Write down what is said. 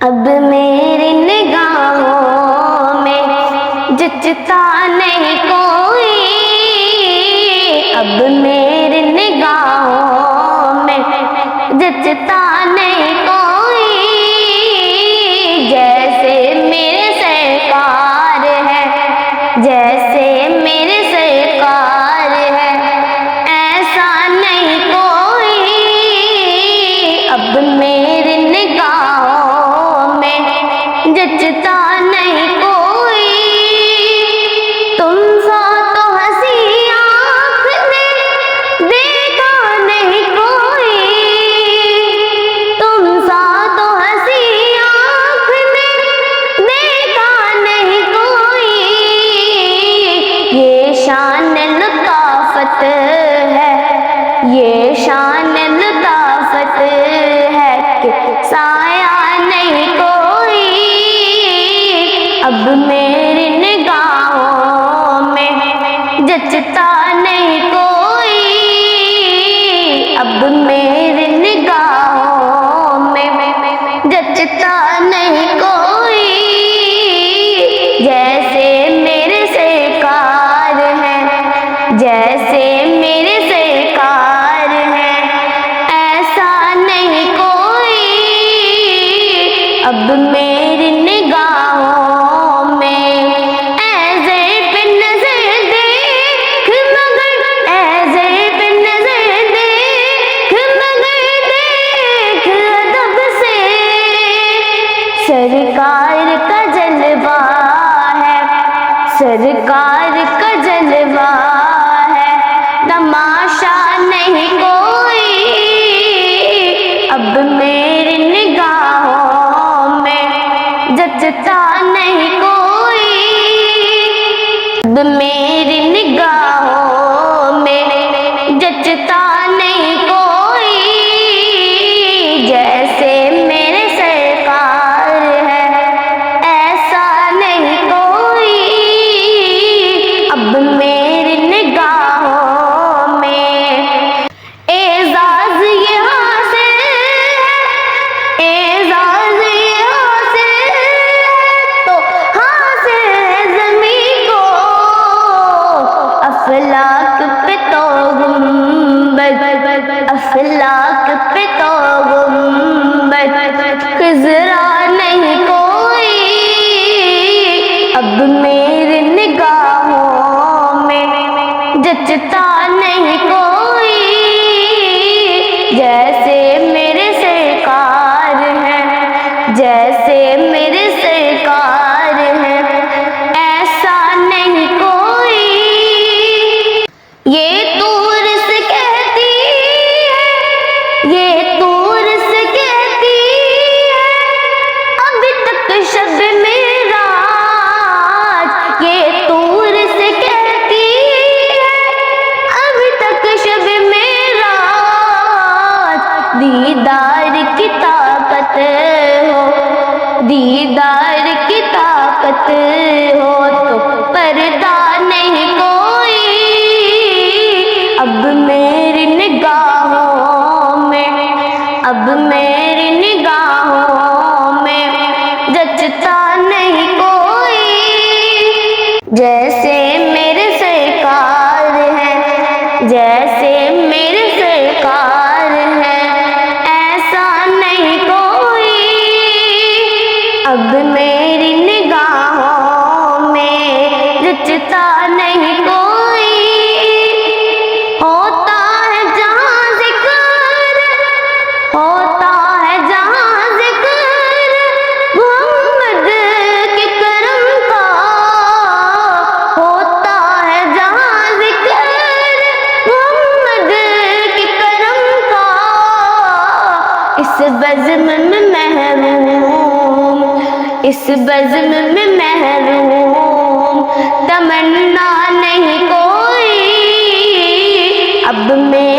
اب میری نگاہوں میں جچتا نہیں کوئی، اب میری نگاہوں میں جچتا نہیں کوئی، جیسے میرے سرکار ہے، جیسے میرے سرکار ہے، ایسا نہیں کوئی، اب میری نگاہوں میں جچتا نہیں کوئی، تم سا تو ہنسی آنکھ نے دیکھا نہیں کوئی، تم سا تو ہنسی آنکھ نے دیکھا نہیں کوئی، یہ شان لطافت ہے، یہ شان لطافت ہے کہ سایہ نہیں کوئی، اب میری نگاہوں میں جچتا نہیں کوئی، اب میری نگاہوں میں جچتا نہیں کوئی، جیسے میرے سرکار ہیں، جیسے میرے سرکار ہیں، ایسا نہیں کوئی، اب میری نگاہوں میں ایسے پہ نظر دیکھ مگر، ایسے پہ نظر دیکھ مگر دیکھ ادب سے، سرکار کا جلوہ ہے، سرکار کا جلوہ ہے، تماشا نہیں کوئی، اب میری نگاہوں میں جچتا نہیں کوئی، اب میری نگاہوں میں جچتا نہیں کوئی، جیسے میرے سرکار ہے، ایسا نہیں کوئی، اب میری نگاہوں میں اعزاز یہ حاصل ہے، اعزاز یہ حاصل ہے تو حاصل ہے زمین کو، افلاک پہ تو گنبد، افلاک پہ تو گنبد خضرا نہیں کوئی، اب میری نگاہوں میں جچتا نہیں کوئی، جیسے میرے سرکار ہیں، جیسے میرے سرکار ہیں، ایسا نہیں کوئی، یہ طور سے کہتی ہے، یہ طور سے کہتی ہے، ابھی تک شب معراج، یہ طور سے کہتی ہے، ابھی تک شب معراج، دیدار کی طاقت ہو، دیدار کی طاقت ہو تو پردہ نہیں کوئی، اب میری نگاہوں میں، اب میری نگاہوں میں جچتا نہیں کوئی، جیسے میرے سرکار ہیں، جیسے میرے سرکار ہیں، ایسا نہیں کوئی، اب میری نگاہوں میں جچتا نہیں کوئی، ہوتا ہے جہاں ذکر، ہوتا ہے جہاں ذکر محمد کے کرم کا، ہوتا ہے جہاں ذکر محمد کے کرم کا، اس بزم میں محروم، اس بزم میں محروم تمنا نہیں کوئی، اب میں